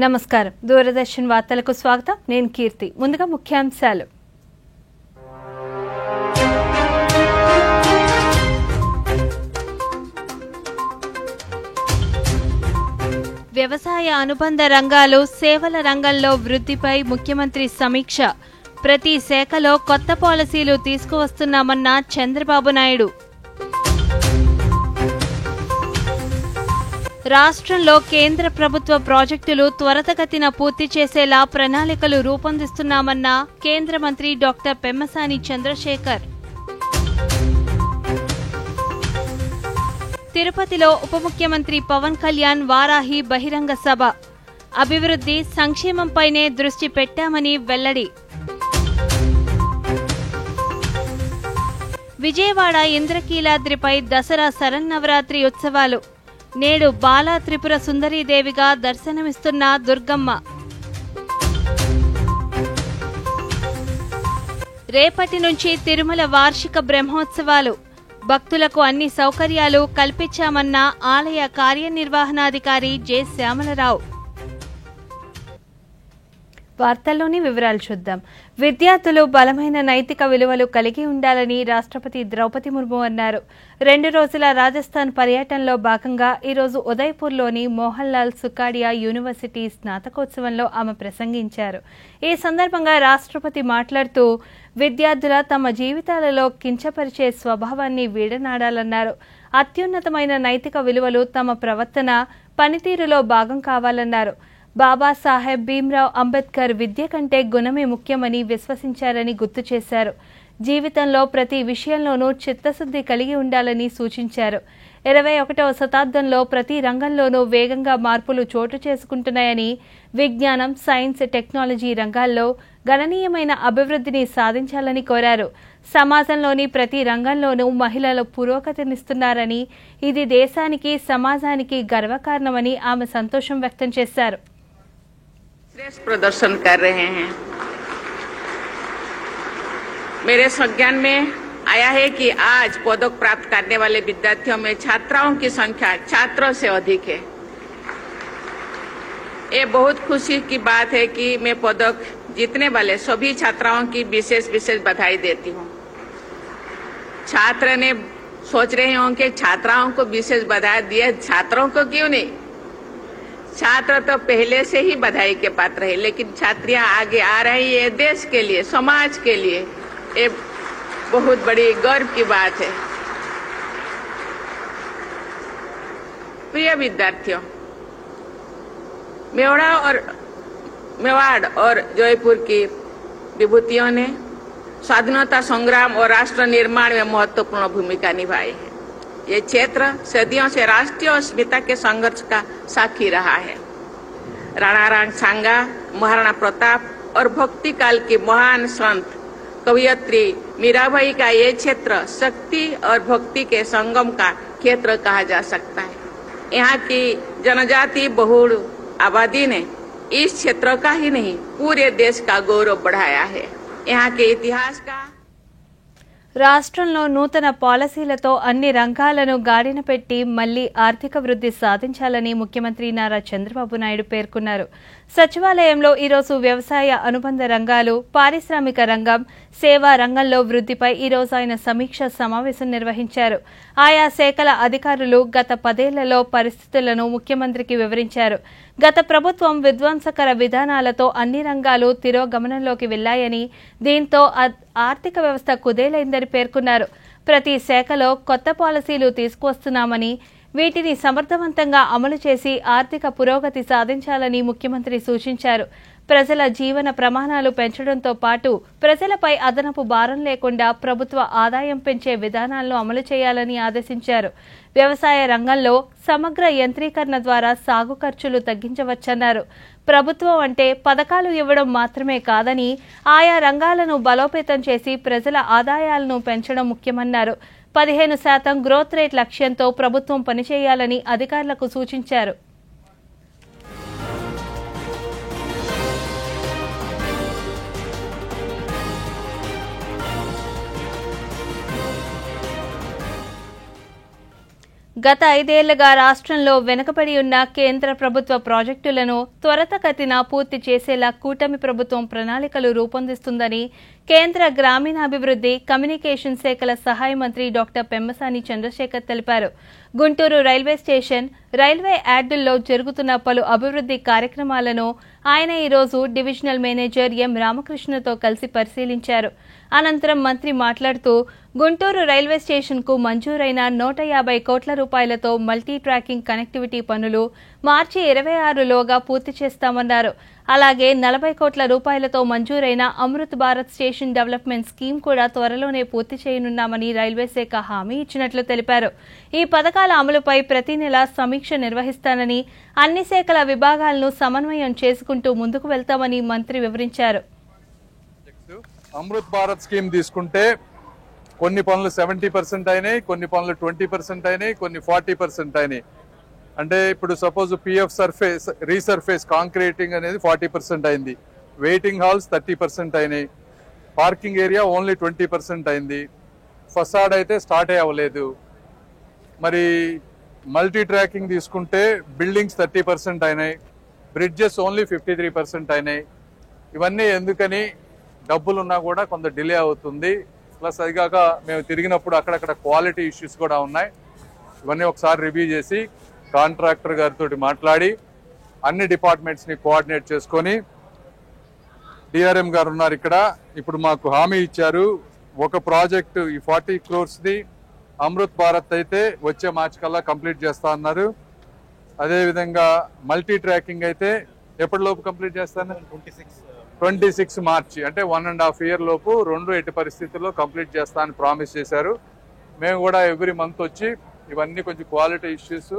నమస్కారం. దూరదర్శన్ వార్తలకు స్వాగతం. నేను కీర్తి. ముందుగా ముఖ్యాంశాలు. వ్యవసాయ అనుబంధ రంగాలు, సేవల రంగంలో వృద్ధిపై ముఖ్యమంత్రి సమీక్ష. ప్రతి శాఖలో కొత్త పాలసీలు తీసుకువస్తున్నామన్న చంద్రబాబు నాయుడు. రాష్ట్రంలో కేంద్ర ప్రభుత్వ ప్రాజెక్టులు త్వరితగతిన పూర్తి చేసేలా ప్రణాళికలు రూపొందిస్తున్నామన్న కేంద్ర మంత్రి డాక్టర్ పెమ్మసాని చంద్రశేఖర్. తిరుపతిలో ఉప ముఖ్యమంత్రి పవన్ కళ్యాణ్ వారాహి బహిరంగ సభ. అభివృద్ధి, సంక్షేమంపైనే దృష్టి పెట్టామని వెల్లడి. విజయవాడ ఇంద్రకీలాద్రిపై దసరా శరన్నవరాత్రి ఉత్సవాలు. నేడు బాలా త్రిపుర సుందరీదేవిగా దర్శనమిస్తున్న దుర్గమ్మ. రేపటి నుంచి తిరుమల వార్షిక బ్రహ్మోత్సవాలు. భక్తులకు అన్ని సౌకర్యాలు కల్పించామన్న ఆలయ కార్యనిర్వహణాధికారి జె శ్యామలరావు. వార్తల్లోని వివరాలు చూద్దాం. విద్యార్థులు బలమైన నైతిక విలువలు కలిగి ఉండాలని రాష్ట్రపతి ద్రౌపది ముర్ము అన్నారు. 2 రోజుల రాజస్థాన్ పర్యటనలో భాగంగా ఈరోజు ఉదయ్పూర్లోని మోహన్ లాల్ సుఖాడియా యూనివర్సిటీ స్నాతకోత్సవంలో ఆమె ప్రసంగించారు. ఈ సందర్భంగా రాష్ట్రపతి మాట్లాడుతూ విద్యార్థుల తమ జీవితాలలో కించపరిచే స్వభావాన్ని వీడనాడాలన్నారు. అత్యున్నతమైన నైతిక విలువలు తమ ప్రవర్తన, పనితీరులో భాగం కావాలన్నారు. బాబాసాహెబ్ భీమ్రావ్ అంబేద్కర్ విద్య కంటే గుణమే ముఖ్యమని విశ్వసించారని గుర్తు చేశారు. జీవితంలో ప్రతి విషయంలోనూ చిత్తశుద్ధి కలిగి ఉండాలని సూచించారు. 21వ శతాబ్దంలో ప్రతి రంగంలోనూ వేగంగా మార్పులు చోటు చేసుకుంటున్నాయని, విజ్ఞానం, సైన్స్, టెక్నాలజీ రంగాల్లో గణనీయమైన అభివృద్ధిని సాధించాలని కోరారు. సమాజంలోని ప్రతి రంగంలోనూ మహిళలు పురోగతినిస్తున్నారని, ఇది దేశానికి, సమాజానికి గర్వకారణమని ఆమె సంతోషం వ్యక్తం చేశారు. श्रेष्ठ प्रदर्शन कर रहे हैं। मेरे संज्ञान में आया है कि आज पदक प्राप्त करने वाले विद्यार्थियों में छात्राओं की संख्या छात्रों से अधिक है। ये बहुत खुशी की बात है कि मैं पदक जीतने वाले सभी छात्राओं की विशेष बधाई देती हूँ। छात्र ने सोच रहे होंगे छात्राओं को विशेष बधाई दिए, छात्रों को क्यों नहीं? छात्र तो पहले से ही बधाई के पात्र है, लेकिन छात्रियां आगे आ रही है देश के लिए, समाज के लिए। ये बहुत बड़ी गर्व की बात है। प्रिय विद्यार्थियों, मेवाड़ और जयपुर की विभूतियों ने स्वाधीनता संग्राम और राष्ट्र निर्माण में महत्वपूर्ण भूमिका निभाई है। ये क्षेत्र सदियों से राष्ट्रीय अस्मिता के संघर्ष का साक्षी रहा है। राणा सांगा, महाराणा प्रताप और भक्ति काल की महान संत कवयित्री मीराबाई का ये क्षेत्र शक्ति और भक्ति के संगम का क्षेत्र कहा जा सकता है। यहाँ की जनजाति बहुल आबादी ने इस क्षेत्र का ही नहीं पूरे देश का गौरव बढ़ाया है। यहाँ के इतिहास का రాష్ట్రంలో నూతన పాలసీలతో అన్ని రంగాలను గాడిన పెట్టి మళ్లీ ఆర్థిక వృద్ధి సాధించాలని ముఖ్యమంత్రి నారా చంద్రబాబు నాయుడు పేర్కొన్నారు. సచివాలయంలో ఈరోజు వ్యవసాయ అనుబంధ రంగాలు, పారిశ్రామిక రంగం, సేవా రంగంలో వృద్ధిపై ఈరోజు ఆయన సమీక్ష సమావేశం నిర్వహించారు. ఆయా శాఖల అధికారులు గత 10 ఏళ్లలో పరిస్థితులను ముఖ్యమంత్రికి వివరించారు. గత ప్రభుత్వం విధ్వంసకర విధానాలతో అన్ని రంగాలు తిరోగమనంలోకి వెళ్లాయని, దీంతో ఆర్థిక వ్యవస్థ కుదేలైందని పేర్కొన్నారు. ప్రతి శాఖలో కొత్త పాలసీలు తీసుకువస్తున్నామని, వీటిని సమర్థవంతంగా అమలు చేసి ఆర్థిక పురోగతి సాధించాలని ముఖ్యమంత్రి సూచించారు. ప్రజల జీవన ప్రమాణాలు పెంచడంతో పాటు ప్రజలపై అదనపు భారం లేకుండా ప్రభుత్వ ఆదాయం పెంచే విధానాలను అమలు చేయాలని ఆదేశించారు. వ్యవసాయ రంగంలో సమగ్ర యంత్రీకరణ ద్వారా సాగు ఖర్చులు తగ్గించవచ్చన్నారు. ప్రభుత్వం అంటే పథకాలు ఇవ్వడం మాత్రమే కాదని, ఆయా రంగాలను బలోపేతం చేసి ప్రజల ఆదాయాలను పెంచడం ముఖ్యమన్నారు. 15% గ్రోత్ రేట్ లక్ష్యంతో ప్రభుత్వం పనిచేయాలని అధికారులకు సూచించారు. గత 5 ఏళ్లుగా రాష్ట్రంలో వెనుకబడి ఉన్న కేంద్ర ప్రభుత్వ ప్రాజెక్టులను త్వరితగతిన పూర్తి చేసేలా కూటమి ప్రభుత్వం ప్రణాళికలు రూపొందిస్తుందని కేంద్ర గ్రామీణాభివృద్ధి కమ్యూనికేషన్ శాఖల సహాయ మంత్రి డాక్టర్ పెమ్మసాని చంద్రశేఖర్ తెలిపారు. గుంటూరు రైల్వే స్టేషన్, రైల్వే యార్డుల్లో జరుగుతున్న పలు అభివృద్ధి కార్యక్రమాలను ఆయన ఈరోజు డివిజనల్ మేనేజర్ ఎం రామకృష్ణతో కలిసి పరిశీలించారు. అనంతరం మంత్రి మాట్లాడుతూ గుంటూరు రైల్వే స్టేషన్కు మంజూరైన 150 కోట్ల రూపాయలతో మల్టీ ట్రాకింగ్ కనెక్టివిటీ పనులు మార్చి 26లోగా పూర్తి చేస్తామన్నారు. అలాగే 40 కోట్ల రూపాయలతో మంజూరైన Amrit Bharat station development scheme కూడా త్వరలోనే పూర్తి చేయనున్నామని రైల్వే శాఖ హామీ ఇచ్చినట్లు తెలిపారు. ఈ పథకాల అమలుపై ప్రతి నెలా సమీక్ష నిర్వహిస్తానని, అన్ని శాఖల విభాగాలను సమన్వయం చేసుకుంటూ ముందుకు వెళ్తామని మంత్రి వివరించారు. అమృత్ భారత్ స్కీమ్ తీసుకుంటే కొన్ని పనులు 70% అయినాయి, కొన్ని పనులు 20% అయినాయి, కొన్ని 40% అయినాయి. అంటే ఇప్పుడు suppose PF surface resurface concreting అనేది 40% అయింది, వెయిటింగ్ హాల్స్ 30% అయినాయి, పార్కింగ్ ఏరియా ఓన్లీ 20% అయింది, ఫసాడ్ అయితే స్టార్ట్ అవ్వలేదు. మరి మల్టీ ట్రాకింగ్ తీసుకుంటే బిల్డింగ్స్ 30% అయినాయి, బ్రిడ్జెస్ ఓన్లీ 53% అయినాయి. ఇవన్నీ ఎందుకని డబ్బులున్నా కూడా కొంత డిలే అవుతుంది. ప్లస్ అదిగాక మేము తిరిగినప్పుడు అక్కడక్కడ క్వాలిటీ ఇష్యూస్ కూడా ఉన్నాయి. ఇవన్నీ ఒకసారి రివ్యూ చేసి కాంట్రాక్టర్ గారితో మాట్లాడి అన్ని డిపార్ట్మెంట్స్ని కోఆర్డినేట్ చేసుకొని, డిఆర్ఎం గారు ఉన్నారు ఇక్కడ, ఇప్పుడు మాకు హామీ ఇచ్చారు ఒక ప్రాజెక్టు ఈ 40 crores అమృత్ భారత్ అయితే వచ్చే మార్చి కల్లా కంప్లీట్ చేస్తా అన్నారు. అదేవిధంగా మల్టీ ట్రాకింగ్ అయితే ఎప్పటిలోపు కంప్లీట్ చేస్తాను? 26 మార్చి, అంటే 1.5 year లోపు రెండు ఎట్టి పరిస్థితుల్లో కంప్లీట్ చేస్తా అని ప్రామిస్ చేశారు. మేము కూడా ఎవ్రీ మంత్ వచ్చి ఇవన్నీ కొంచెం క్వాలిటీ ఇష్యూస్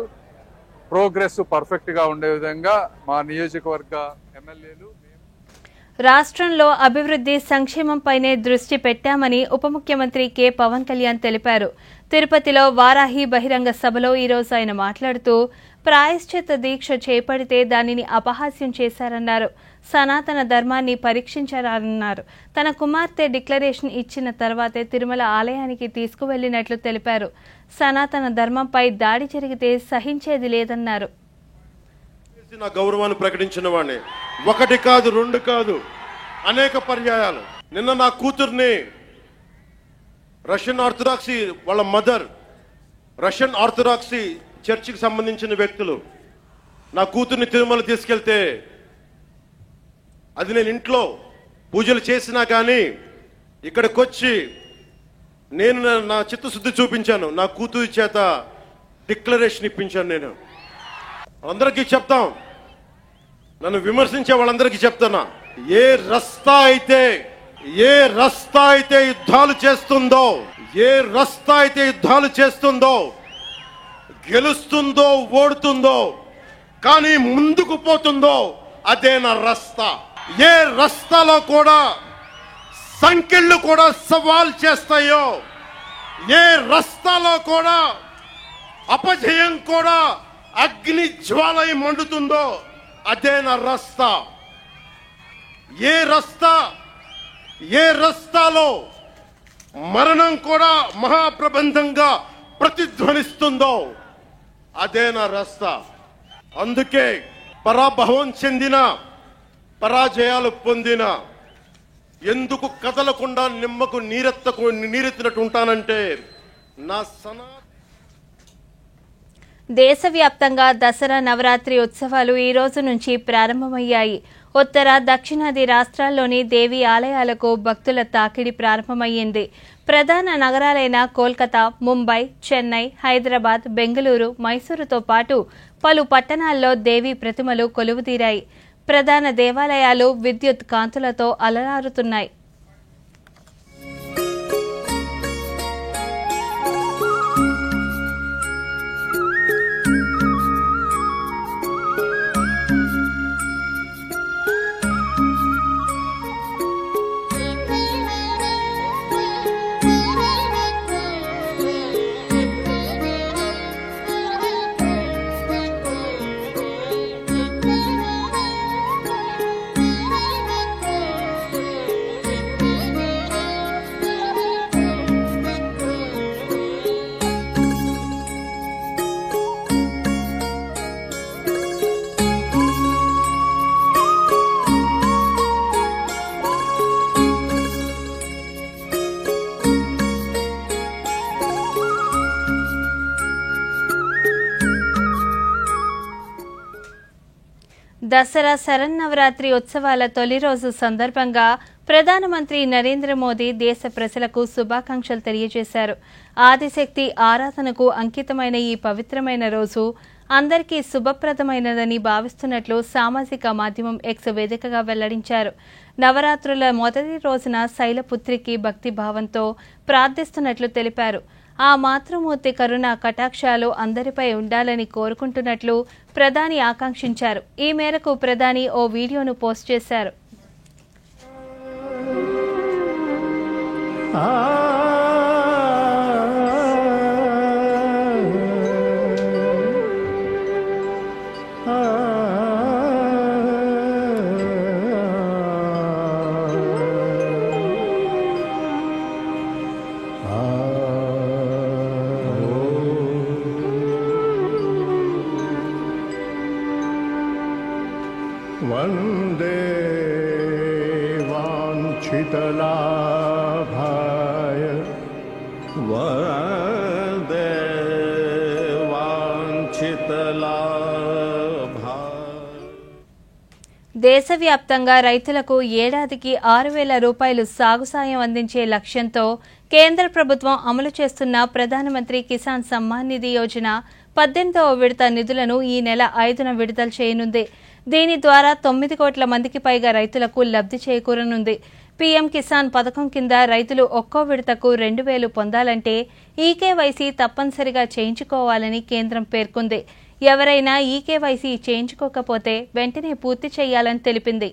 ప్రోగ్రెస్ పర్ఫెక్ట్గా ఉండే విధంగా మా నియోజకవర్గ ఎమ్మెల్యేలు రాష్ట్రంలో అభివృద్ధి సంక్షేమంపైనే దృష్టి పెట్టామని ఉప ముఖ్యమంత్రి కె పవన్ కళ్యాణ్ తెలిపారు. తిరుపతిలో వారాహి బహిరంగ సభలో ఈరోజు ఆయన మాట్లాడుతూ ప్రాయశ్చిత్త దీక్ష చేపడితే దానిని అపహాస్యం చేశారన్నారు. సనాతన ధర్మాన్ని పరీక్షించారన్నారు. తన కుమార్తె డిక్లరేషన్ ఇచ్చిన తర్వాతే తిరుమల ఆలయానికి తీసుకువెళ్లినట్లు తెలిపారు. సనాతన ధర్మంపై దాడి జరిగితే సహించేది లేదన్నారు. నా గౌరవాన్ని ప్రకటించిన వాడిని ఒకటి కాదు, రెండు కాదు, అనేక పర్యాయాలు. నిన్న నా కూతుర్ని రష్యన్ ఆర్థడాక్సీ వాళ్ళ మదర్, రష్యన్ ఆర్థడాక్సీ చర్చికి సంబంధించిన వ్యక్తులు నా కూతుర్ని తిరుమల తీసుకెళ్తే అది నేను ఇంట్లో పూజలు చేసినా కానీ ఇక్కడికి వచ్చి నేను నా చిత్తశుద్ధి చూపించాను. నా కూతురి చేత డిక్లరేషన్ ఇప్పించాను. నేను అందరికీ చెప్తాం, నన్ను విమర్శించే వాళ్ళందరికీ చెప్తున్నా, ఏ రస్తా అయితే యుద్ధాలు చేస్తుందో, గెలుస్తుందో ఓడుతుందో కానీ ముందుకు పోతుందో అదే నా రస్తా. ఏ రస్తాలో కూడా సంకెళ్ళు కూడా సవాల్ చేస్తాయో, ఏ రస్తాలో కూడా అపజయం కూడా అగ్ని జ్వాలై మండుతుందో అదే నా రస్తా. ఏ రస్తాలో మరణం కూడా మహాప్రబంధంగా ప్రతిధ్వనిస్తుందో అదే నా రస్తా. అందుకే పరాభవం చెందిన, పరాజయాలు పొందిన ఎందుకు కదలకుండా నిమ్మకు నీరెత్తినట్టు ఉంటానంటే నా దేశవ్యాప్తంగా దసరా నవరాత్రి ఉత్సవాలు ఈ రోజు నుంచి ప్రారంభమయ్యాయి. ఉత్తర, దక్షిణాది రాష్ట్రాల్లోని దేవీ ఆలయాలకు భక్తుల తాకిడి ప్రారంభమయ్యింది. ప్రధాన నగరాలైన కోల్కతా, ముంబై, చెన్నై, హైదరాబాద్, బెంగళూరు, మైసూరుతో పాటు పలు పట్టణాల్లో దేవీ ప్రతిమలు కొలువుదీరాయి. ప్రధాన దేవాలయాలు విద్యుత్ కాంతులతో అలరారుతున్నాయి. దసరా శరన్నవరాత్రి ఉత్సవాల తొలి రోజు సందర్భంగా ప్రధానమంత్రి నరేంద్ర మోదీ దేశ ప్రజలకు శుభాకాంక్షలు తెలియజేశారు. ఆదిశక్తి ఆరాధనకు అంకితమైన ఈ పవిత్రమైన రోజు అందరికీ శుభప్రదమైనదని భావిస్తున్నట్లు సామాజిక మాధ్యమం ఎక్స్ వేదికగా వెల్లడించారు. నవరాత్రుల మొదటి రోజున శైలపుత్రికి భక్తి భావంతో ప్రార్థిస్తున్నట్లు తెలిపారు. ఆ మాతృమూర్తి కరుణ కటాక్షాలు అందరిపై ఉండాలని కోరుకుంటున్నట్లు ప్రధాని ఆకాంక్షించారు. ఈ మేరకు ప్రధాని ఓ వీడియోను పోస్ట్ చేశారు. वन्दे वाञ्छितलाभाय वन्दे वाञ्छितलाभाय. దేశవ్యాప్తంగా రైతులకు ఏడాదికి 6,000 రూపాయలు సాగు సాయం అందించే లక్ష్యంతో కేంద్ర ప్రభుత్వం అమలు చేస్తున్న ప్రధానమంత్రి కిసాన్ సమ్మాన్ నిధి యోజన 18వ విడత నిధులను ఈ నెల 5న విడుదల చేయనుంది. దీని ద్వారా 9 కోట్ల మందికి పైగా రైతులకు లబ్ధి చేకూరనుంది. పీఎం కిసాన్ పథకం కింద రైతులు ఒక్కో విడతకు 2,000 పొందాలంటే ఈకేవైసీ తప్పనిసరిగా చేయించుకోవాలని కేంద్రం పేర్కొంది. ఎవరైనా ఈకేవైసీ చేయించుకోకపోతే వెంటనే పూర్తి చేయాలని తెలిపింది.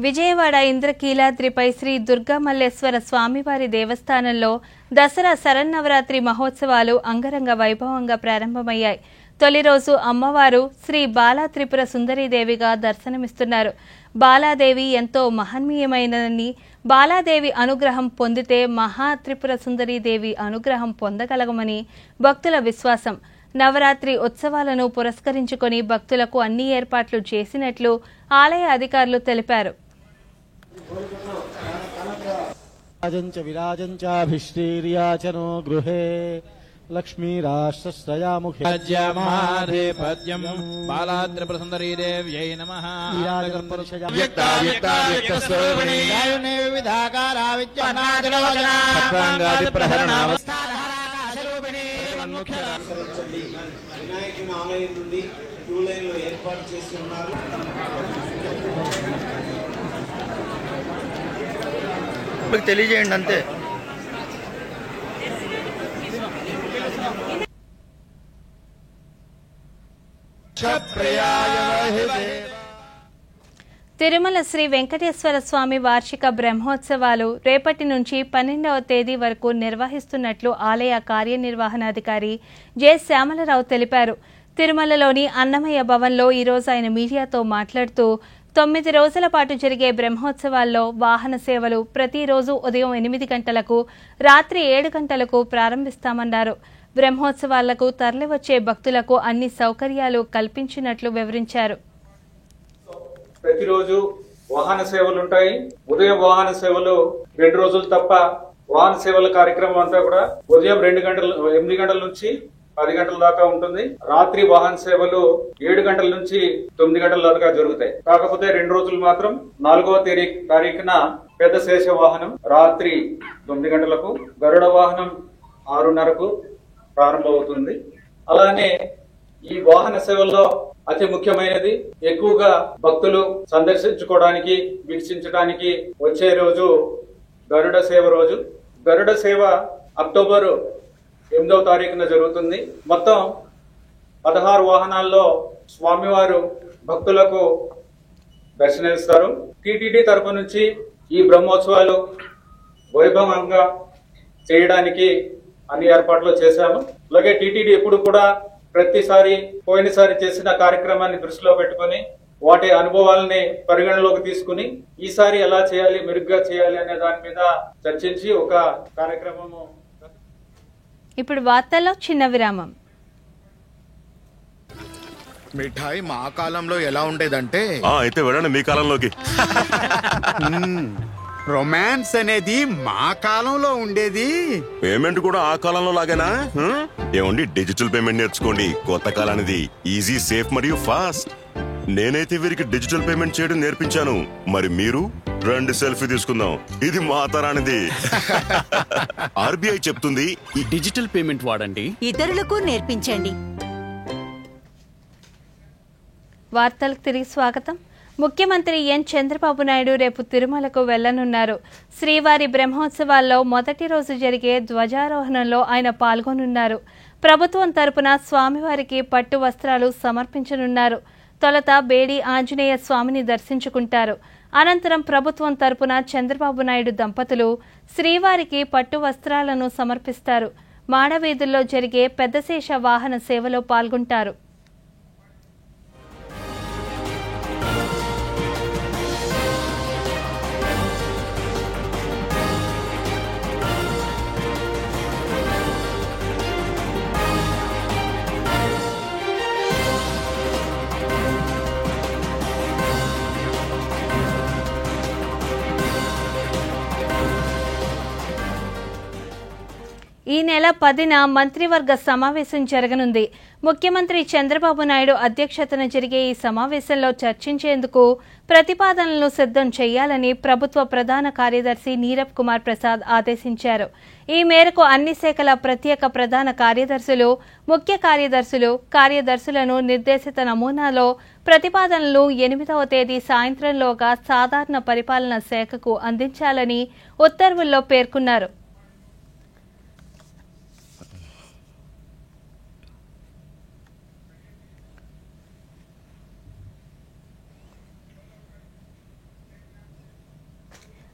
విజయవాడ ఇంద్రకీలాద్రిపై శ్రీ దుర్గామల్లేశ్వర స్వామివారి దేవస్థానంలో దసరా శరన్నవరాత్రి మహోత్సవాలు అంగరంగ వైభవంగా ప్రారంభమయ్యాయి. తొలి రోజు అమ్మవారు శ్రీ బాలా త్రిపుర సుందరీదేవిగా దర్శనమిస్తున్నారు. బాలాదేవి ఎంతో మహనీయమైనదని, బాలాదేవి అనుగ్రహం పొందితే మహా త్రిపుర సుందరీదేవి అనుగ్రహం పొందగలగమని భక్తుల విశ్వాసం. నవరాత్రి ఉత్సవాలను పురస్కరించుకొని భక్తులకు అన్ని ఏర్పాట్లు చేసినట్లు ఆలయ అధికారులు తెలిపారు. విరాజంచాభిష్టీర్యాచనో గృహే లక్ష్మీరాష్ట్రశ్రయాముఖ్యం బాలాత్రిపురసుందరీదేవ్యై నమః. వినాయకుని ఆలయం నుండి క్యూ లైన్ లో ఏర్పాటు చేసి ఉన్నారు. తెలియజేయండి అంతే. తిరుమల శ్రీ వెంకటేశ్వర స్వామి వార్షిక బ్రహ్మోత్సవాలు రేపటి నుంచి 12వ తేదీ వరకు నిర్వహిస్తున్నట్లు ఆలయ కార్యనిర్వహణాధికారి జె శ్యామలరావు తెలిపారు. తిరుమలలోని అన్నమయ్య భవన్లో ఈరోజు ఆయన మీడియాతో మాట్లాడుతూ 9 రోజుల పాటు జరిగే బ్రహ్మోత్సవాల్లో వాహన సేవలు ప్రతిరోజు ఉదయం 8 గంటలకు, రాత్రి 7 గంటలకు ప్రారంభిస్తామన్నారు. బ్రహ్మోత్సవాలకు తరలివచ్చే భక్తులకు అన్ని సౌకర్యాలు కల్పించినట్లు వివరించారు. ప్రతిరోజు వాహన సేవలు ఉంటాయి. ఉదయం వాహన సేవలు 2 రోజులు తప్ప వాహన సేవల కార్యక్రమం అంతా కూడా ఉదయం 8 గంటల నుంచి 10 గంటల దాకా ఉంటుంది. రాత్రి వాహన సేవలు 7 గంటల నుంచి 9 గంటల దాకా జరుగుతాయి. కాకపోతే 2 రోజులు మాత్రం 4వ తారీఖున పెద్ద శేష వాహనం రాత్రి 9 గంటలకు, గరుడ వాహనం 6:30కు ప్రారంభమవుతుంది. అలానే ఈ వాహన సేవల్లో అతి ముఖ్యమైనది, ఎక్కువగా భక్తులు సందర్శించుకోవడానికి, వీక్షించడానికి వచ్చే రోజు గరుడ సేవ రోజు. గరుడ సేవ అక్టోబర్ 8వ తారీఖున జరుగుతుంది. మొత్తం 16 వాహనాల్లో స్వామివారు భక్తులకు దర్శనమిస్తారు. టీటీడీ తరపు నుంచి ఈ బ్రహ్మోత్సవాలు వైభవంగా చేయడానికి అన్ని ఏర్పాట్లు చేశాము. అలాగే టీటీడీ ఎప్పుడు కూడా ప్రతిసారి పోయినసారి చేసిన కార్యక్రమాన్ని దృష్టిలో పెట్టుకుని వాటి అనుభవాలని పరిగణలోకి తీసుకుని ఈసారి ఎలా చేయాలి, మెరుగ్గా చేయాలి అనే దాని మీద చర్చించి ఒక కార్యక్రమము. ఇప్పుడు వార్తల్లో చిన్న విరామం. మిఠాయి మా కాలంలో ఎలా ఉండేదంటే అయితే వెళ్ళండి మీ కాలంలోకి. రొమాన్స్ అనేది మా కాలంలో ఉండేది. పేమెంట్ కూడా ఆ కాలంలో లాగేనా? ఏమండి, డిజిటల్ పేమెంట్ నేర్చుకోండి. కొత్త కాలానిది ఈజీ, సేఫ్ మరియు ఫాస్ట్. నేనైతే వీరికి డిజిటల్ పేమెంట్ చేయడం నేర్పించాను. మరి మీరు రండి సెల్ఫీ తీసుకుందాం. ఇది మా తరానిది. ఆర్బీఐ చెప్తుంది, ఈ డిజిటల్ పేమెంట్ వాడండి, ఇతరులకు నేర్పించండి. వార్తలకు తిరిగి స్వాగతం. ముఖ్యమంత్రి ఎన్ చంద్రబాబు నాయుడు రేపు తిరుమలకు వెళ్లనున్నారు. శ్రీవారి బ్రహ్మోత్సవాల్లో మొదటి రోజు జరిగే ధ్వజారోహణంలో ఆయన పాల్గొనున్నారు. ప్రభుత్వం తరపున స్వామివారికి పట్టు వస్త్రాలు సమర్పించనున్నారు. తొలుత బేడి ఆంజనేయ స్వామిని దర్శించుకుంటారు. అనంతరం ప్రభుత్వం తరపున చంద్రబాబు నాయుడు దంపతులు శ్రీవారికి పట్టు వస్త్రాలను సమర్పిస్తారు. మాడవీధుల్లో జరిగే పెద్దశేష వాహన సేవలో పాల్గొంటారు. ఈ నెల 10న మంత్రివర్గ సమావేశం జరగనుంది. ముఖ్యమంత్రి చంద్రబాబు నాయుడు అధ్యక్షతన జరిగే ఈ సమావేశంలో చర్చించేందుకు ప్రతిపాదనలను సిద్ధం చేయాలని ప్రభుత్వ ప్రధాన కార్యదర్శి నీరబ్ కుమార్ ప్రసాద్ ఆదేశించారు. ఈ మేరకు అన్ని శాఖల ప్రత్యేక ప్రధాన కార్యదర్శులు, ముఖ్య కార్యదర్శులను నిర్దేశిత నమూనాలో ప్రతిపాదనలు 8వ తేదీ సాయంత్రంలోగా సాధారణ పరిపాలన శాఖకు అందించాలని ఉత్తర్వుల్లో పేర్కొన్నారు.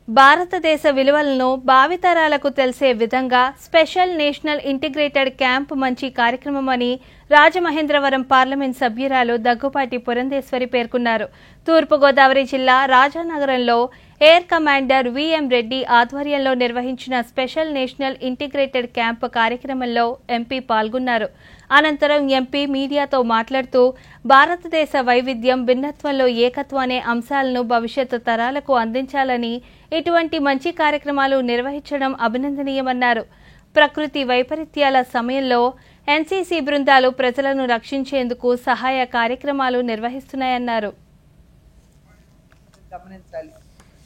భారతదేశ విలువలను భావితరాలకు తెలిసే విధంగా స్పెషల్ నేషనల్ ఇంటిగ్రేటెడ్ క్యాంప్ మంచి కార్యక్రమమని రాజమహేంద్రవరం పార్లమెంట్ సభ్యురాలు దగ్గుపాటి పురంధేశ్వరి పేర్కొన్నారు. తూర్పుగోదావరి జిల్లా రాజానగరంలో ఎయిర్ కమాండర్ విఎం రెడ్డి ఆధ్వర్యంలో నిర్వహించిన స్పెషల్ నేషనల్ ఇంటిగ్రేటెడ్ క్యాంప్ కార్యక్రమంలో ఎంపీ పాల్గొన్నారు. అనంతరం ఎంపీ మీడియాతో మాట్లాడుతూ భారతదేశ వైవిధ్యం, భిన్నత్వంలో ఏకత్వం అనే అంశాలను భవిష్యత్తు తరాలకు అందించాలని ఇటువంటి మంచి కార్యక్రమాలు నిర్వహించడం అభినందనీయమన్నారు. ప్రకృతి వైపరీత్యాల సమయంలో ఎన్సీసీ బృందాలు ప్రజలను రక్షించేందుకు సహాయ కార్యక్రమాలు నిర్వహిస్తున్నాయన్నారు.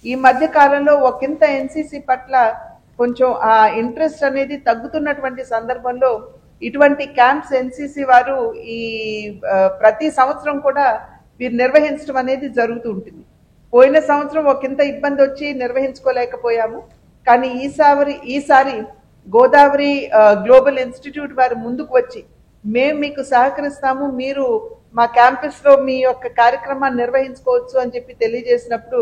ఈ మధ్య కాలంలో ఒకంత ఎన్సీసీ పట్ల కొంచెం ఆ ఇంట్రెస్ట్ అనేది తగ్గుతున్నటువంటి సందర్భంలో ఇటువంటి క్యాంప్స్ ఎన్సీసీ వారు ఈ ప్రతి సంవత్సరం కూడా వీరు నిర్వహించడం అనేది జరుగుతూ ఉంటుంది. పోయిన సంవత్సరం ఒకంత ఇబ్బంది వచ్చి నిర్వహించుకోలేకపోయాము. కానీ ఈసారి గోదావరి గ్లోబల్ ఇన్స్టిట్యూట్ వారు ముందుకు వచ్చి మేము మీకు సహకరిస్తాము, మీరు మా క్యాంపస్ లో మీ యొక్క కార్యక్రమాన్ని నిర్వహించుకోవచ్చు అని చెప్పి తెలియజేసినప్పుడు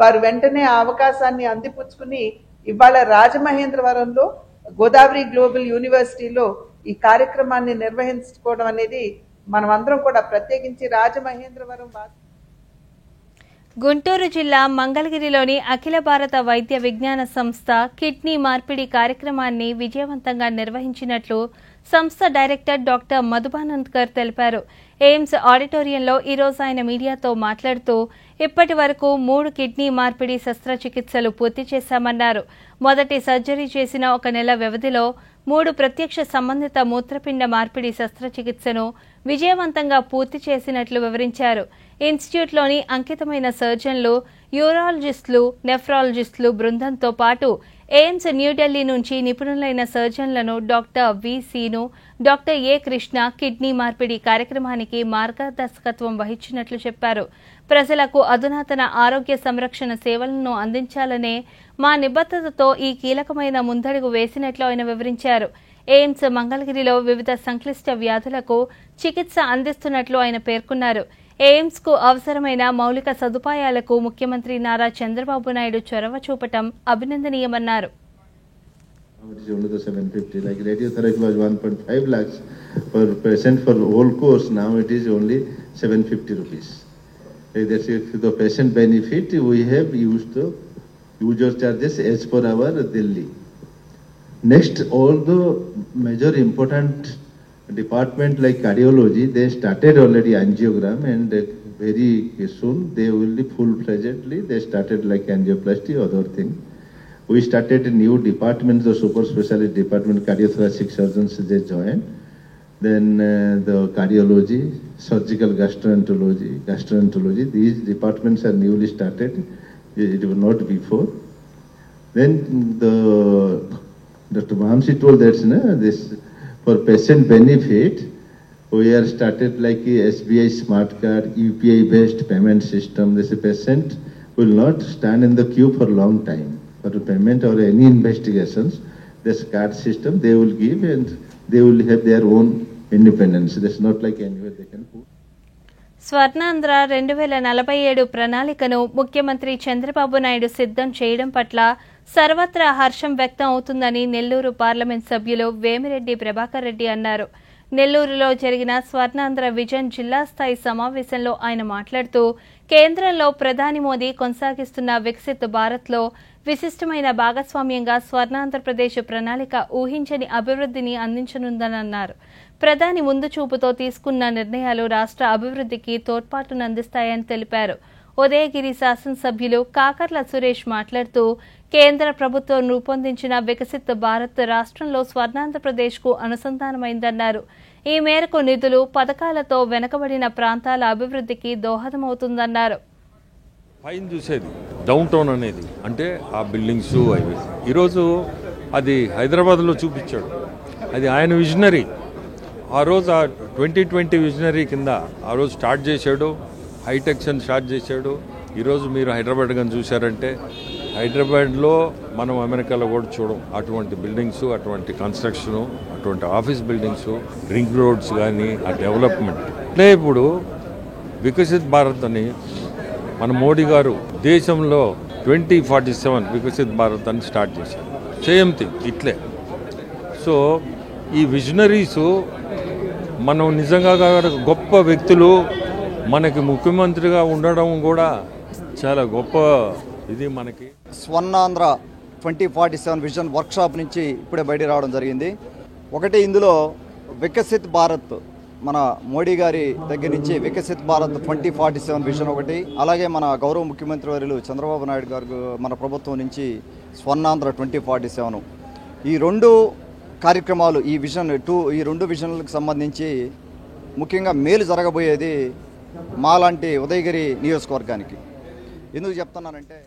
వారు వెంటనే ఆ అవకాశాన్ని అందిపుచ్చుకుని ఇవాళ రాజమహేంద్రవరంలో గోదావరి గ్లోబల్ యూనివర్సిటీలో ఈ కార్యక్రమాన్ని నిర్వహించుకోవడం అనేది మనమందరం కూడా ప్రత్యేకించి రాజమహేంద్రవరం గుంటూరు జిల్లా మంగళగిరిలోని అఖిల భారత వైద్య విజ్ఞాన సంస్థ కిడ్నీ మార్పిడి కార్యక్రమాన్ని విజయవంతంగా నిర్వహించినట్లు సంస్థ డైరెక్టర్ డాక్టర్ మధుబానంద్కర్ తెలిపారు. ఎయిమ్స్ ఆడిటోరియంలో ఈరోజు ఆయన మీడియాతో మాట్లాడుతూ ఇప్పటి వరకు 3 కిడ్నీ మార్పిడి శస్త్రచికిత్సలు పూర్తి చేశామన్నారు. మొదటి సర్జరీ చేసిన 1 నెల వ్యవధిలో 3 ప్రత్యక్ష సంబంధిత మూత్రపిండ మార్పిడి శస్త్రచికిత్సను విజయవంతంగా పూర్తి చేసినట్లు వివరించారు. ఇన్స్టిట్యూట్లోని అంకితమైన సర్జన్లు, యూరాలజిస్టులు, నెఫ్రాలజిస్టులు బృందంతో పాటు ఎయిమ్స్ న్యూఢిల్లీ నుంచి నిపుణులైన సర్జన్లను డాక్టర్ వి.సి.ను, డాక్టర్ ఏ. కృష్ణ కిడ్నీ మార్పిడి కార్యక్రమానికి మార్గదర్శకత్వం వహించినట్లు చెప్పారు. ప్రజలకు అధునాతన ఆరోగ్య సంరక్షణ సేవలను అందించాలనే మా నిబద్ధతతో ఈ కీలకమైన ముందడుగు వేసినట్లు ఆయన వివరించారు. ఎయిమ్స్ మంగళగిరిలో వివిధ సంక్లిష్ట వ్యాధులకు చికిత్స అందిస్తున్నట్లు ఆయన పేర్కొన్నారు. ఎయిమ్స్ కు అవసరమైన మౌలిక సదుపాయాలకు ముఖ్యమంత్రి నారా చంద్రబాబు నాయుడు చొరవ చూపటం అభినందనీయమన్నారు. It is only the 750. Like radiotherapy was 1.5 lakhs per patient for the whole course. Now it is only 750 rupees. That's if the patient benefit, we have used the user charges as per our Delhi. Next, all the major important department like cardiology, they started already angiogram, and very soon they will be full-fledgedly, they started like angioplasty, other thing. We started a new department, the super specialist department, cardiothoracic surgeons, they joined. Then the cardiology, surgical gastroenterology, these departments are newly started. It was not before. Then Dr. Vamsi told that this for patient benefit, we are started like a SBI Smart Card, UPI based payment system. This patient will not stand in the queue for a long time for payment or any investigations. This card system they will give, and they will have their own independence. That's not like anywhere they can put. Swarnandhra 2047 ప్రణాళికను ముఖ్యమంత్రి చంద్రబాబు నాయుడు సిద్ధం చేయడం పట్ల సర్వత్రా హర్షం వ్యక్తం అవుతుందని Nellore parliament సభ్యులు వేమిరెడ్డి ప్రభాకర్ రెడ్డి అన్నారు. నెల్లూరులో జరిగిన స్వర్ణాంధ్ర విజన్ జిల్లా స్థాయి సమావేశంలో ఆయన మాట్లాడుతూ కేంద్రంలో ప్రధాని మోదీ కొనసాగిస్తున్న వికసిత్ భారత్లో విశిష్టమైన భాగస్వామ్యంగా స్వర్ణాంధ్రప్రదేశ్ ప్రణాళిక ఊహించని అభివృద్ధిని అందించనుందన్నారు. ప్రధాని ముందు చూపుతో తీసుకున్న నిర్ణయాలు రాష్ట్ర అభివృద్ధికి తోడ్పాటునందిస్తాయని తెలిపారు. ఉదయగిరి శాసనసభ్యులు కాకర్ల సురేష్ మాట్లాడుతూ కేంద్ర ప్రభుత్వం రూపొందించిన వికసిత్ భారత్ రాష్ట్రంలో స్వర్ణాంధ్రప్రదేశ్కు అనుసంధానమైందన్నారు. ఈ మేరకు నిధులు, పథకాలతో వెనుకబడిన ప్రాంతాల అభివృద్ధికి దోహదమవుతుందన్నారు. పైన చూసేది డౌన్ టౌన్ అనేది అంటే ఆ బిల్డింగ్స్ అవి ఈరోజు అది హైదరాబాద్లో చూపించాడు. అది ఆయన విజనరీ. ఆ రోజు ఆ 2020 విజనరీ కింద ఆ రోజు స్టార్ట్ చేశాడు. హైటెక్షన్ స్టార్ట్ చేశాడు. ఈరోజు మీరు హైదరాబాద్ కానీ చూశారంటే హైదరాబాద్లో మనం అమెరికాలో కూడా చూడం అటువంటి బిల్డింగ్స్, అటువంటి కన్స్ట్రక్షను, అటువంటి ఆఫీస్ బిల్డింగ్స్, రింగ్ రోడ్స్ కానీ ఆ డెవలప్మెంట్. అంటే ఇప్పుడు వికసిత్ భారత్ అని మన మోడీ గారు దేశంలో 2047 వికసిత్ భారత్ అని స్టార్ట్ చేశారు. సేమ్ థింగ్ ఇట్లే. సో ఈ విజనరీసు మనం నిజంగా గొప్ప వ్యక్తులు మనకి ముఖ్యమంత్రిగా ఉండడం కూడా చాలా గొప్ప ఇది. మనకి స్వర్ణాంధ్ర 2047 విజన్ వర్క్షాప్ నుంచి ఇప్పుడే బయట రావడం జరిగింది. ఒకటి ఇందులో వికసిత్ భారత్ మన మోడీ గారి దగ్గర నుంచి వికసిత్ భారత్ 2047 విజన్ ఒకటి, అలాగే మన గౌరవ ముఖ్యమంత్రి వర్యులు చంద్రబాబు నాయుడు గారు మన ప్రభుత్వం నుంచి స్వర్ణాంధ్ర 2047 ఈ రెండు కార్యక్రమాలు ఈ రెండు విజన్లకు సంబంధించి ముఖ్యంగా మేలు జరగబోయేది మాలాంటి ఉదయగిరి నియోజకవర్గానికి. ఎందుకు చెప్తున్నానంటే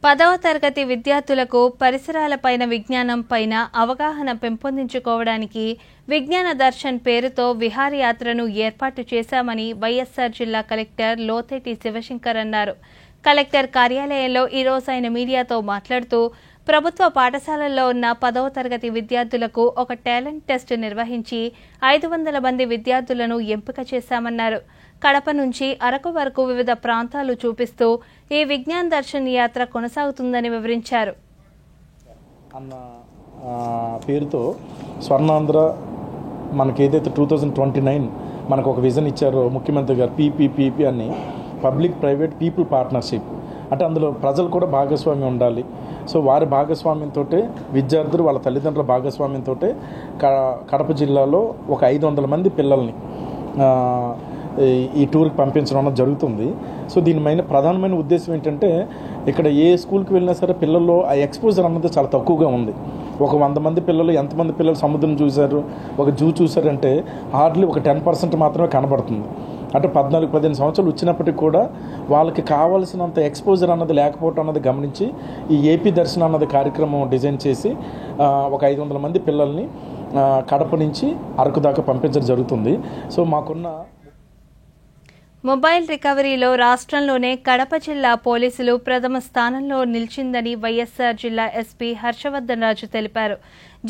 10వ తరగతి విద్యార్థులకు పరిసరాలపైన విజ్ఞానం పైన అవగాహన పెంపొందించుకోవడానికి విజ్ఞాన దర్శన్ పేరుతో విహారయాత్రను ఏర్పాటు చేశామని వైఎస్ఆర్ జిల్లా కలెక్టర్ లోతేటి శివశంకర్ అన్నారు. కలెక్టర్ కార్యాలయంలో ఈరోజు ఆయన మీడియాతో మాట్లాడుతూ ప్రభుత్వ పాఠశాలల్లో ఉన్న 10వ తరగతి విద్యార్థులకు ఒక టాలెంట్ టెస్ట్ నిర్వహించి 500 మంది విద్యార్థులను ఎంపిక చేశామన్నారు. కడప నుంచి అరకు వరకు వివిధ ప్రాంతాలు చూపిస్తూ ఈ విజ్ఞాన్ దర్శన్ యాత్ర కొనసాగుతుందని వివరించారు. అన్న పేరుతో స్వర్ణాంధ్ర మనకి ఏదైతే 2029 మనకు ఒక విజన్ ఇచ్చారో ముఖ్యమంత్రి గారు, పీపీపీ అని పబ్లిక్ ప్రైవేట్ పీపుల్ పార్ట్నర్షిప్. అంటే అందులో ప్రజలు కూడా భాగస్వామ్యం ఉండాలి. సో వారి భాగస్వామ్యంతో విద్యార్థులు వాళ్ళ తల్లిదండ్రుల భాగస్వామ్యంతో కడప జిల్లాలో ఒక 500 మంది పిల్లల్ని ఈ టూర్కి పంపించడం అన్నది జరుగుతుంది. సో దీనిపైన ప్రధానమైన ఉద్దేశం ఏంటంటే ఇక్కడ ఏ స్కూల్కి వెళ్ళినా సరే పిల్లల్లో ఆ ఎక్స్పోజర్ అన్నది చాలా తక్కువగా ఉంది. ఒక 100 మంది పిల్లలు ఎంతమంది పిల్లలు సముద్రం చూశారు, ఒక జూ చూశారంటే హార్డ్లీ ఒక 10% మాత్రమే కనబడుతుంది. అంటే 14-15 సంవత్సరాలు వచ్చినప్పటికీ కూడా వాళ్ళకి కావాల్సినంత ఎక్స్పోజర్ అన్నది లేకపోవటం అన్నది గమనించి ఈ ఏపీ దర్శన్ అన్నది కార్యక్రమం డిజైన్ చేసి ఒక 500 మంది పిల్లల్ని కడప నుంచి అరకు దాకా పంపించడం జరుగుతుంది. సో మాకున్న మొబైల్ రికవరీలో రాష్ట్రంలోనే కడప జిల్లా పోలీసులు ప్రథమ స్థానంలో నిలిచిందని వైఎస్ఆర్ జిల్లా ఎస్పీ హర్షవర్ధన్ రాజు తెలిపారు.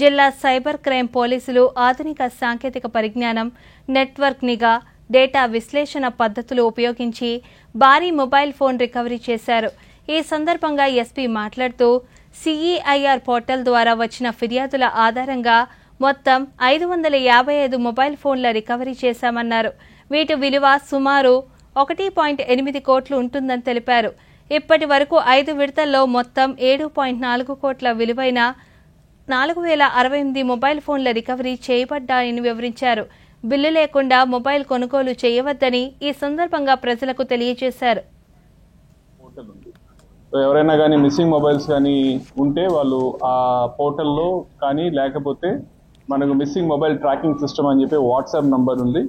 జిల్లా సైబర్ క్రైమ్ పోలీసులు ఆధునిక సాంకేతిక పరిజ్ఞానం, నెట్వర్క్ నిఘా, డేటా విశ్లేషణ పద్ధతులు ఉపయోగించి భారీ మొబైల్ ఫోన్ రికవరీ చేశారు. ఈ సందర్భంగా ఎస్పీ మాట్లాడుతూ సిఈఐఆర్ పోర్టల్ ద్వారా వచ్చిన ఫిర్యాదుల ఆధారంగా మొత్తం 555 మొబైల్ ఫోన్ల రికవరీ చేశామన్నారు. వీటి విలువ సుమారు 1.8 కోట్లు ఉంటుందని తెలిపారు. ఇప్పటి వరకు 5 విడతల్లో మొత్తం 7.4 కోట్ల విలువైన 4068 మొబైల్ ఫోన్ల రికవరీ చేయబడ్డాయని వివరించారు. బిల్లు లేకుండా మొబైల్ కొనుగోలు చేయవద్దని ఈ సందర్భంగా ప్రజలకు తెలియజేశారు. ఎవరైనా కానీ మిస్సింగ్ మొబైల్స్ కానీ ఉంటే వాళ్ళు ఆ పోర్టల్లో కానీ లేకపోతే మనకు మిస్సింగ్ మొబైల్ ట్రాకింగ్ సిస్టమ్ అని చెప్పి వాట్సాప్ నంబర్ ఉంది.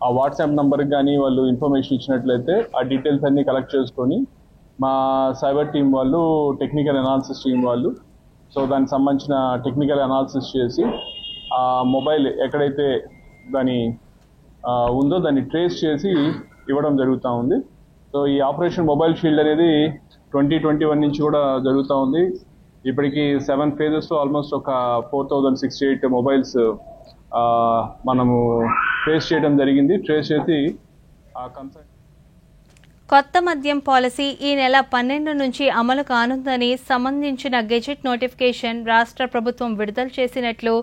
ఆ వాట్సాప్ నంబర్కి కానీ వాళ్ళు ఇన్ఫర్మేషన్ ఇచ్చినట్లయితే ఆ డీటెయిల్స్ అన్ని కలెక్ట్ చేసుకొని మా సైబర్ టీం వాళ్ళు, టెక్నికల్ అనాలిసిస్ టీం వాళ్ళు దానికి సంబంధించిన టెక్నికల్ అనాలిసిస్ చేసి ఆ మొబైల్ ఎక్కడైతే దాని ఉందో దాన్ని ట్రేస్ చేసి ఇవ్వడం జరుగుతూ ఉంది. ఈ ఆపరేషన్ మొబైల్ షీల్డ్ అనేది 2021 నుంచి కూడా జరుగుతూ ఉంది. ఇప్పటికి 7 phases ఆల్మోస్ట్ ఒక 4068 మొబైల్స్ మనము ట్రేస్ చేయడం జరిగింది. ట్రేస్ చేసి ఆ కన్సర్న్ కొత్త మద్యం పాలసీ ఈ నెల 12 నుంచి అమలు కానుందని సంబంధించిన గెజెట్ నోటిఫికేషన్ రాష్ట్ర ప్రభుత్వం విడుదల చేసినట్లు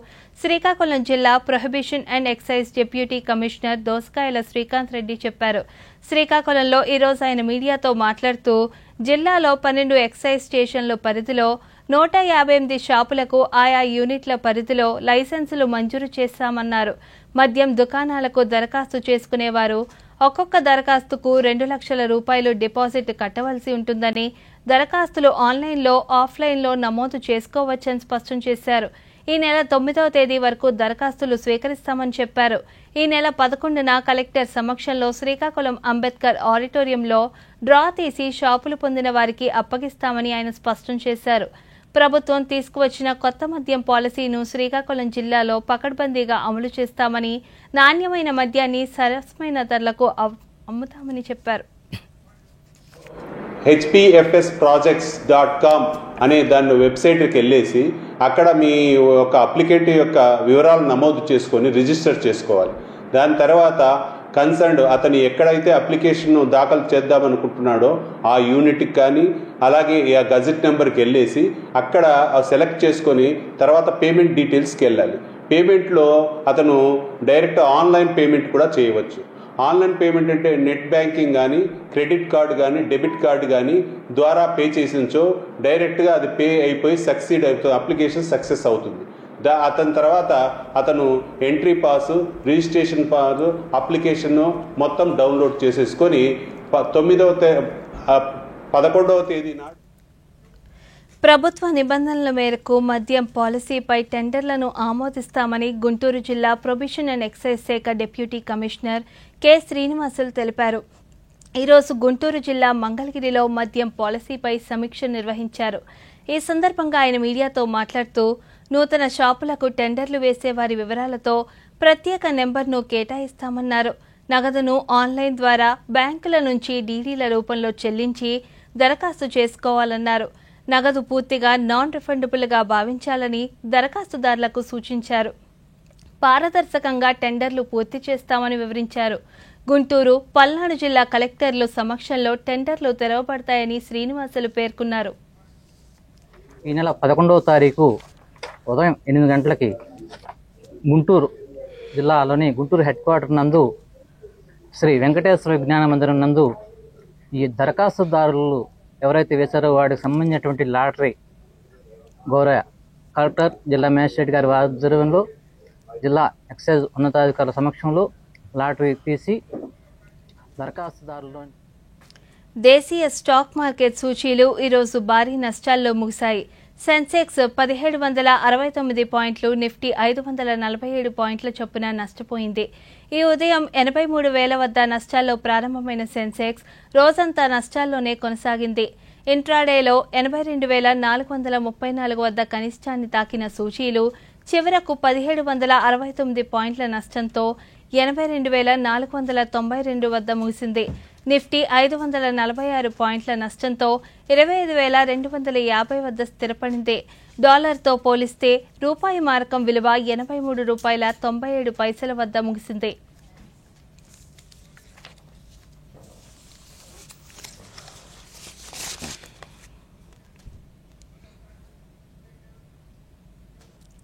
శ్రీకాకుళం జిల్లా prohibition and excise deputy commissioner Dosakayala Srikanth Reddy చెప్పారు. శ్రీకాకుళంలో ఈరోజు ఆయన మీడియాతో మాట్లాడుతూ జిల్లాలో 12 ఎక్సైజ్ స్టేషన్ల పరిధిలో 158 షాపులకు ఆయా యూనిట్ల పరిధిలో లైసెన్సులు మంజూరు చేశామన్నారు. మద్యం దుకాణాలకు దరఖాస్తు చేసుకునేవారు ఒక్కొక్క దరఖాస్తుకు 2 లక్షల రూపాయలు డిపాజిట్ కట్టవలసి ఉంటుందని, దరఖాస్తులు ఆన్లైన్లో, ఆఫ్లైన్లో నమోదు చేసుకోవచ్చని స్పష్టం చేశారు. ఈ నెల 9వ తేదీ వరకు దరఖాస్తులు స్వీకరిస్తామని చెప్పారు. ఈ నెల 11న కలెక్టర్ సమక్షంలో శ్రీకాకుళం అంబేద్కర్ ఆడిటోరియంలో డ్రా తీసి షాపులు పొందిన వారికి అప్పగిస్తామని ఆయన స్పష్టం చేశారు. ప్రభుత్వం తీసుకువచ్చిన కొత్త మద్యం పాలసీను శ్రీకాకుళం జిల్లాలో పకడ్బందీగా అమలు చేస్తామని, నాణ్యమైన మద్యాన్ని సరసమైన ధరలకు అమ్ముతామని చెప్పారు. hpfsprojects.com అనే దాని వెబ్సైట్కి వెళ్ళేసి అక్కడ మీ యొక్క అప్లికెంట్ యొక్క వివరాలు నమోదు చేసుకొని రిజిస్టర్ చేసుకోవాలి. దాని తర్వాత కన్సర్న్డ్ అతను ఎక్కడైతే అప్లికేషన్ దాఖలు చేద్దామనుకుంటున్నాడో ఆ యూనిట్కి కానీ అలాగే ఆ గజెట్ నెంబర్కి వెళ్ళేసి అక్కడ సెలెక్ట్ చేసుకొని తర్వాత పేమెంట్ డీటెయిల్స్కి వెళ్ళాలి. పేమెంట్లో అతను డైరెక్ట్ ఆన్లైన్ పేమెంట్ కూడా చేయవచ్చు. ఆన్లైన్ పేమెంట్ అంటే నెట్ బ్యాంకింగ్ కానీ, క్రెడిట్ కార్డు కానీ, డెబిట్ కార్డు కానీ ద్వారా పే చేసించో డైరెక్ట్గా అది పే అయిపోయి సక్సీడ్ అవుతుంది, అప్లికేషన్ సక్సెస్ అవుతుంది. అతని తర్వాత అతను entry pass, registration pass, application మొత్తం డౌన్లోడ్ చేసేసుకొని 11వ తేదీ నాడు ప్రభుత్వ నిబంధనల మేరకు మద్యం పాలసీపై టెండర్లను ఆమోదిస్తామని గుంటూరు జిల్లా ప్రొహిబిషన్ అండ్ ఎక్సైజ్ శాఖ డిప్యూటీ కమిషనర్ కె శ్రీనివాసులు తెలిపారు. ఈరోజు గుంటూరు జిల్లా మంగళగిరిలో మద్యం పాలసీపై సమీక్ష నిర్వహించారు. ఈ సందర్భంగా ఆయన మీడియాతో మాట్లాడుతూ నూతన షాపులకు టెండర్లు వేసే వారి వివరాలతో ప్రత్యేక నెంబర్ను కేటాయిస్తామన్నారు. నగదును ఆన్లైన్ ద్వారా బ్యాంకుల నుంచి డీడీల రూపంలో చెల్లించి దరఖాస్తు చేసుకోవాలన్నారు. నగదు పూర్తిగా నాన్ రిఫండబుల్గా భావించాలని దరఖాస్తుదారులకు సూచించారు. పారదర్శకంగా టెండర్లు పూర్తి చేస్తామని వివరించారు. గుంటూరు, పల్నాడు జిల్లా కలెక్టర్లు సమక్షంలో టెండర్లు తెరవబడతాయని శ్రీనివాసులు పేర్కొన్నారు. ఈ నెల 11వ తారీఖు ఉదయం 8 గంటలకి గుంటూరు జిల్లాలోని గుంటూరు హెడ్ క్వార్టర్ నందు శ్రీ వెంకటేశ్వర విజ్ఞాన మందిరం నందు ఈ దరఖాస్తుదారులు ఎవరైతే వేశారో వాడికి సంబంధించినటువంటి లాటరీ గౌరవ కలెక్టర్, జిల్లా మేజిస్ట్రేట్ గారి ఆధ్వర్యంలో, జిల్లా ఎక్సైజ్ ఉన్నతాధికారుల సమక్షంలో లాటరీ తీసి దరఖాస్తుదారులు. దేశీయ స్టాక్ మార్కెట్ సూచీలు ఈరోజు భారీ నష్టాల్లో ముగిశాయి. సెన్సెక్స్ 1769 పాయింట్లు, నిఫ్టీ 547 పాయింట్ల చొప్పున నష్టపోయింది. ఈ ఉదయం 83,000 వద్ద నష్టాల్లో ప్రారంభమైన సెన్సెక్స్ రోజంతా నష్టాల్లోనే కొనసాగింది. ఇంట్రాడేలో 82,434 వద్ద కనిష్టాన్ని తాకిన సూచీలు చివరకు 1769 పాయింట్ల నష్టంతో 82,492 వద్ద ముగిసింది. నిఫ్టీ 546 పాయింట్ల నష్టంతో 25,250 వద్ద స్థిరపడింది. డాలర్తో పోలిస్తే రూపాయి మారకం విలువ 83 రూపాయల 97 పైసల వద్ద ముగిసింది.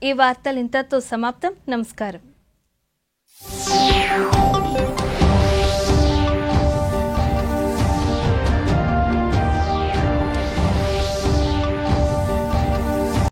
ఈ వార్తలు ఇంతతో సమాప్తం. నమస్కారం.